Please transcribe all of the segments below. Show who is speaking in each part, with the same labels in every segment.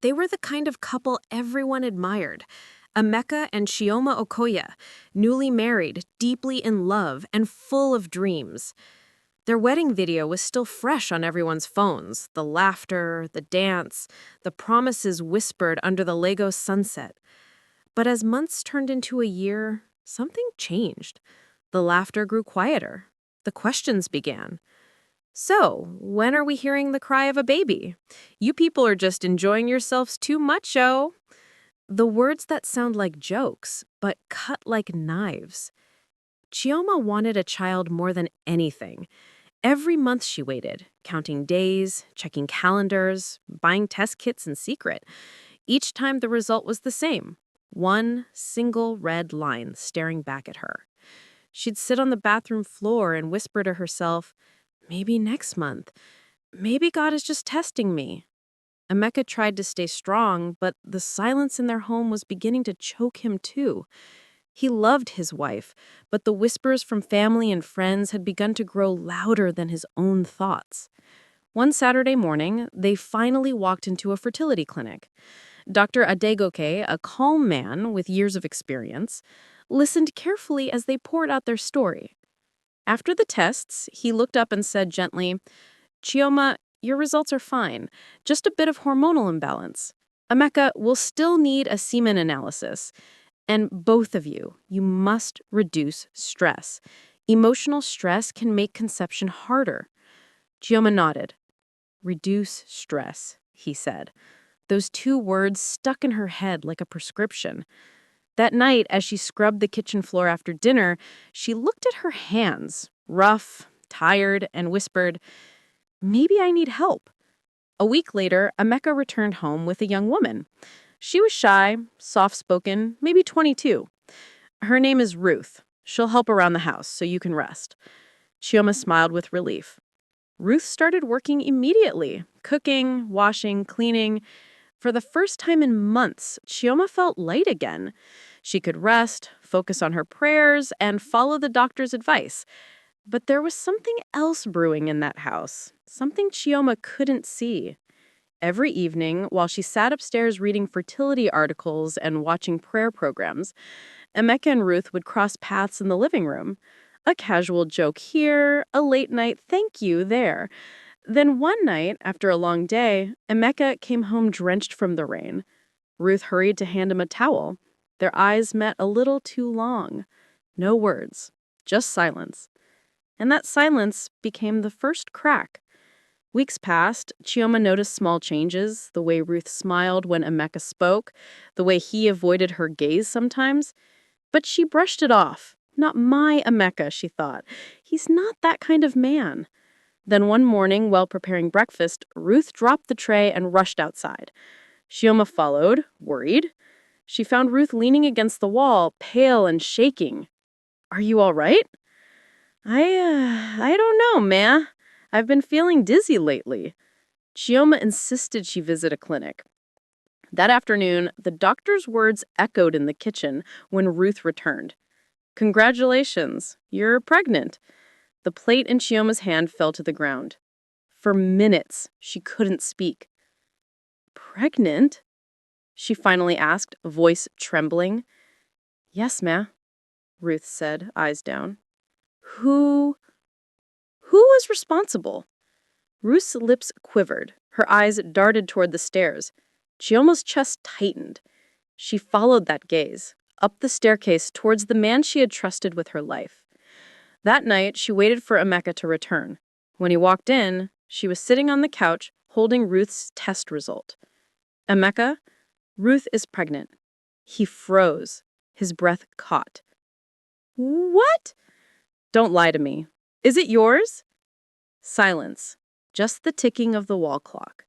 Speaker 1: They were the kind of couple everyone admired. Emeka and Chioma Okoye, newly married, deeply in love, and full of dreams. Their wedding video was still fresh on everyone's phones. The laughter, the dance, the promises whispered under the Lagos sunset. But as months turned into a year, something changed. The laughter grew quieter. The questions began. So, when are we hearing the cry of a baby? You people are just enjoying yourselves too much, oh. The words that sound like jokes, but cut like knives. Chioma wanted a child more than anything. Every month she waited, counting days, checking calendars, buying test kits in secret. Each time the result was the same. One single red line staring back at her. She'd sit on the bathroom floor and whisper to herself, maybe next month. Maybe God is just testing me. Emeka tried to stay strong, but the silence in their home was beginning to choke him too. He loved his wife, but the whispers from family and friends had begun to grow louder than his own thoughts. One Saturday morning, they finally walked into a fertility clinic. Dr. Adegoke, a calm man with years of experience, listened carefully as they poured out their story. After the tests, he looked up and said gently, "Chioma, your results are fine, just a bit of hormonal imbalance. Emeka will still need a semen analysis. And both of you, you must reduce stress. Emotional stress can make conception harder." Chioma nodded. "Reduce stress," he said. Those two words stuck in her head like a prescription. That night, as she scrubbed the kitchen floor after dinner, she looked at her hands, rough, tired, and whispered, "Maybe I need help." A week later, Emeka returned home with a young woman. She was shy, soft-spoken, maybe 22. "Her name is Ruth. She'll help around the house, so you can rest." Chioma smiled with relief. Ruth started working immediately, cooking, washing, cleaning. For the first time in months, Chioma felt light again. She could rest, focus on her prayers, and follow the doctor's advice. But there was something else brewing in that house, something Chioma couldn't see. Every evening, while she sat upstairs reading fertility articles and watching prayer programs, Emeka and Ruth would cross paths in the living room. A casual joke here, a late-night thank you there. Then one night, after a long day, Emeka came home drenched from the rain. Ruth hurried to hand him a towel. Their eyes met a little too long. No words, just silence. And that silence became the first crack. Weeks passed. Chioma noticed small changes, the way Ruth smiled when Emeka spoke, the way he avoided her gaze sometimes. But she brushed it off. Not my Emeka, she thought. He's not that kind of man. Then one morning, while preparing breakfast, Ruth dropped the tray and rushed outside. Chioma followed, worried. She found Ruth leaning against the wall, pale and shaking. "Are you all right?" I don't know, ma. I've been feeling dizzy lately." Chioma insisted she visit a clinic. That afternoon, the doctor's words echoed in the kitchen when Ruth returned. "Congratulations, you're pregnant." The plate in Chioma's hand fell to the ground. For minutes, she couldn't speak. "Pregnant?" she finally asked, voice trembling. "Yes, ma," Ruth said, eyes down. Who was responsible?" Ruth's lips quivered. Her eyes darted toward the stairs. Chioma's chest tightened. She followed that gaze, up the staircase towards the man she had trusted with her life. That night, she waited for Emeka to return. When he walked in, she was sitting on the couch, holding Ruth's test result. "Emeka, Ruth is pregnant." He froze. His breath caught. "What?" "Don't lie to me. Is it yours?" Silence. Just the ticking of the wall clock.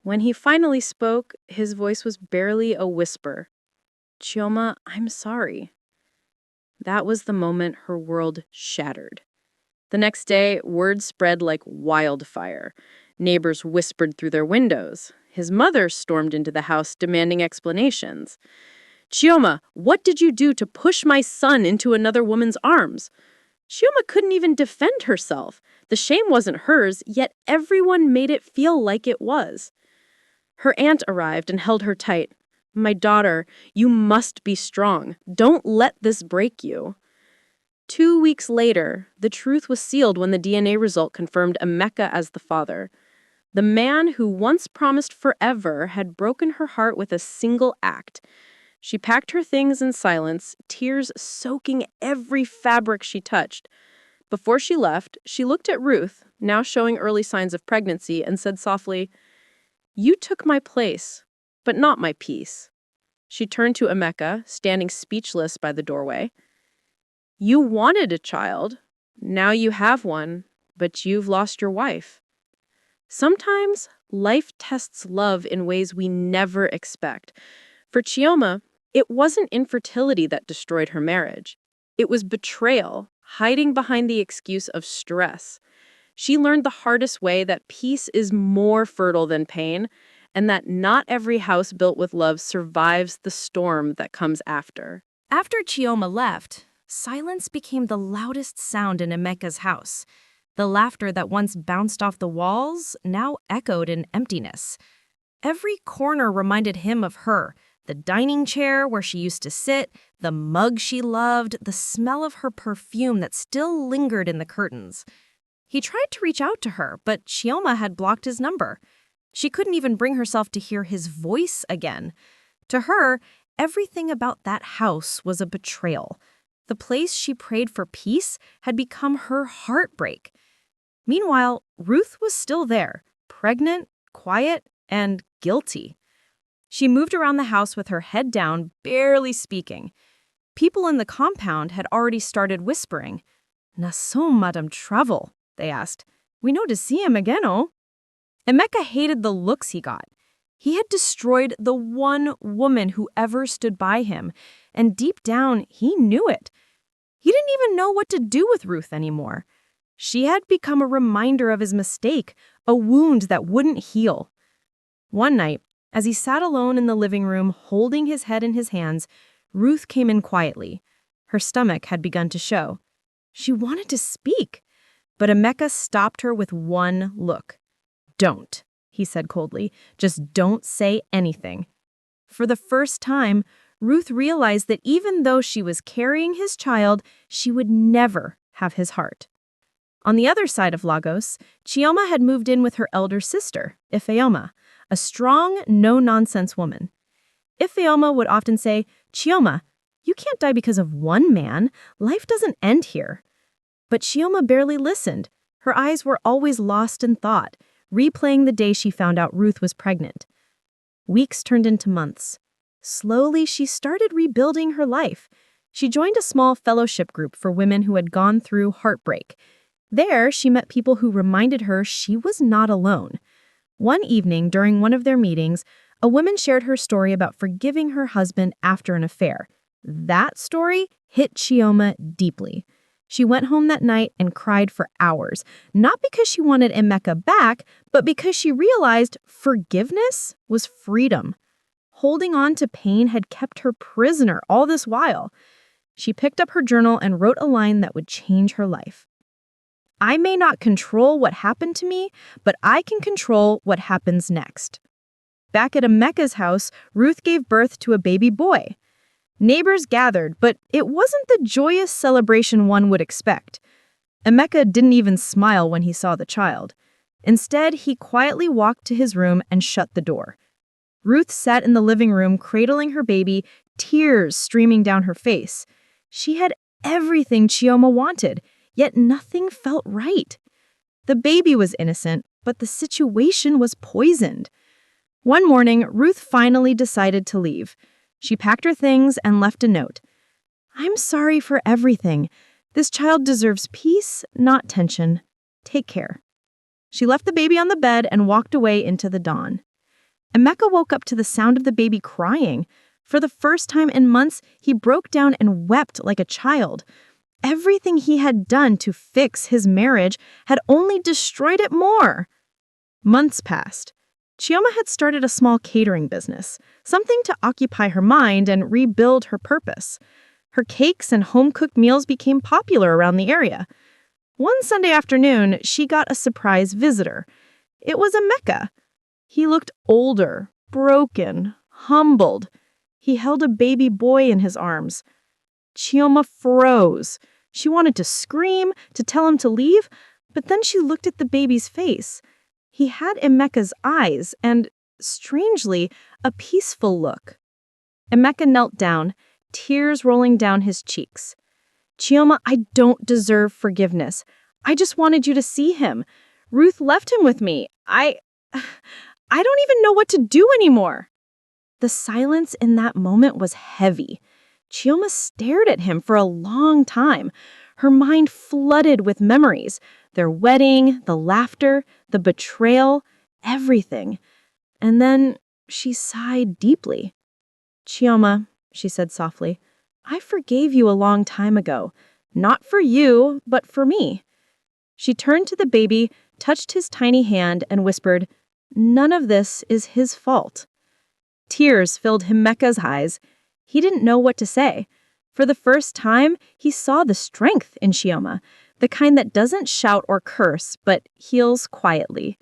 Speaker 1: When he finally spoke, his voice was barely a whisper. "Chioma, I'm sorry." That was the moment her world shattered. The next day, word spread like wildfire. Neighbors whispered through their windows. His mother stormed into the house demanding explanations. "Chioma, what did you do to push my son into another woman's arms?" Chioma couldn't even defend herself. The shame wasn't hers, yet everyone made it feel like it was. Her aunt arrived and held her tight. "My daughter, you must be strong. Don't let this break you." 2 weeks later, the truth was sealed when the DNA result confirmed Emeka as the father. The man who once promised forever had broken her heart with a single act. She packed her things in silence, tears soaking every fabric she touched. Before she left, she looked at Ruth, now showing early signs of pregnancy, and said softly, "You took my place, but not my peace." She turned to Emeka, standing speechless by the doorway. "You wanted a child. Now you have one, but you've lost your wife." Sometimes life tests love in ways we never expect. For Chioma, it wasn't infertility that destroyed her marriage. It was betrayal, hiding behind the excuse of stress. She learned the hardest way that peace is more fertile than pain, and that not every house built with love survives the storm that comes after. After Chioma left, silence became the loudest sound in Emeka's house. The laughter that once bounced off the walls now echoed in emptiness. Every corner reminded him of her. The dining chair where she used to sit, the mug she loved, the smell of her perfume that still lingered in the curtains. He tried to reach out to her, but Chioma had blocked his number. She couldn't even bring herself to hear his voice again. To her, everything about that house was a betrayal. The place she prayed for peace had become her heartbreak. Meanwhile, Ruth was still there, pregnant, quiet, and guilty. She moved around the house with her head down, barely speaking. People in the compound had already started whispering. "Nasom, Madam Travel?" they asked. "We know to see him again, oh?" Emeka hated the looks he got. He had destroyed the one woman who ever stood by him, and deep down, he knew it. He didn't even know what to do with Ruth anymore. She had become a reminder of his mistake, a wound that wouldn't heal. One night, as he sat alone in the living room, holding his head in his hands, Ruth came in quietly. Her stomach had begun to show. She wanted to speak, but Emeka stopped her with one look. "Don't," he said coldly. "Just don't say anything." For the first time, Ruth realized that even though she was carrying his child, she would never have his heart. On the other side of Lagos, Chioma had moved in with her elder sister, Ifeoma, a strong, no-nonsense woman. Ifeoma would often say, "Chioma, you can't die because of one man. Life doesn't end here." But Chioma barely listened. Her eyes were always lost in thought, replaying the day she found out Ruth was pregnant. Weeks turned into months. Slowly, she started rebuilding her life. She joined a small fellowship group for women who had gone through heartbreak. There, she met people who reminded her she was not alone. One evening, during one of their meetings, a woman shared her story about forgiving her husband after an affair. That story hit Chioma deeply. She went home that night and cried for hours, not because she wanted Emeka back, but because she realized forgiveness was freedom. Holding on to pain had kept her prisoner all this while. She picked up her journal and wrote a line that would change her life. "I may not control what happened to me, but I can control what happens next." Back at Emeka's house, Ruth gave birth to a baby boy. Neighbors gathered, but it wasn't the joyous celebration one would expect. Emeka didn't even smile when he saw the child. Instead, he quietly walked to his room and shut the door. Ruth sat in the living room, cradling her baby, tears streaming down her face. She had everything Chioma wanted, yet nothing felt right. The baby was innocent, but the situation was poisoned. One morning, Ruth finally decided to leave. She packed her things and left a note. "I'm sorry for everything. This child deserves peace, not tension. Take care." She left the baby on the bed and walked away into the dawn. Emeka woke up to the sound of the baby crying. For the first time in months, he broke down and wept like a child. Everything he had done to fix his marriage had only destroyed it more. Months passed. Chioma had started a small catering business, something to occupy her mind and rebuild her purpose. Her cakes and home-cooked meals became popular around the area. One Sunday afternoon, she got a surprise visitor. It was Emeka.
Speaker 2: He looked older, broken, humbled. He held a baby boy in his arms. Chioma froze. She wanted to scream, to tell him to leave, but then she looked at the baby's face. He had Emeka's eyes and, strangely, a peaceful look. Emeka knelt down, tears rolling down his cheeks. Chioma, I don't deserve forgiveness. I just wanted you to see him. Ruth left him with me. I don't even know what to do anymore. The silence in that moment was heavy. Chioma stared at him for a long time. Her mind flooded with memories. Their wedding, the laughter, the betrayal, everything. And then she sighed deeply. Chioma, she said softly, I forgave you a long time ago. Not for you, but for me. She turned to the baby, touched his tiny hand, and whispered, None of this is his fault. Tears filled Emeka's eyes. He didn't know what to say. For the first time, he saw the strength in Chioma, the kind that doesn't shout or curse, but heals quietly.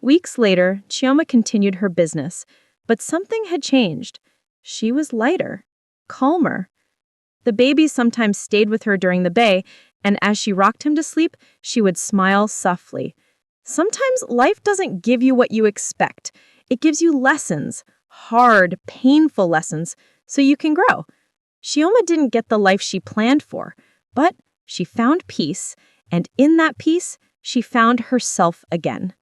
Speaker 2: Weeks later, Chioma continued her business, but something had changed. She was lighter, calmer. The baby sometimes stayed with her during the day, and as she rocked him to sleep, she would smile softly. Sometimes life doesn't give you what you expect. It gives you lessons, hard, painful lessons, so you can grow. Chioma didn't get the life she planned for, but she found peace, and in that peace, she found herself again.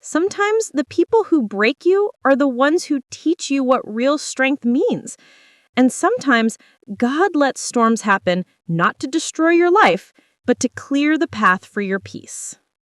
Speaker 2: Sometimes the people who break you are the ones who teach you what real strength means. And sometimes God lets storms happen not to destroy your life, but to clear the path for your peace.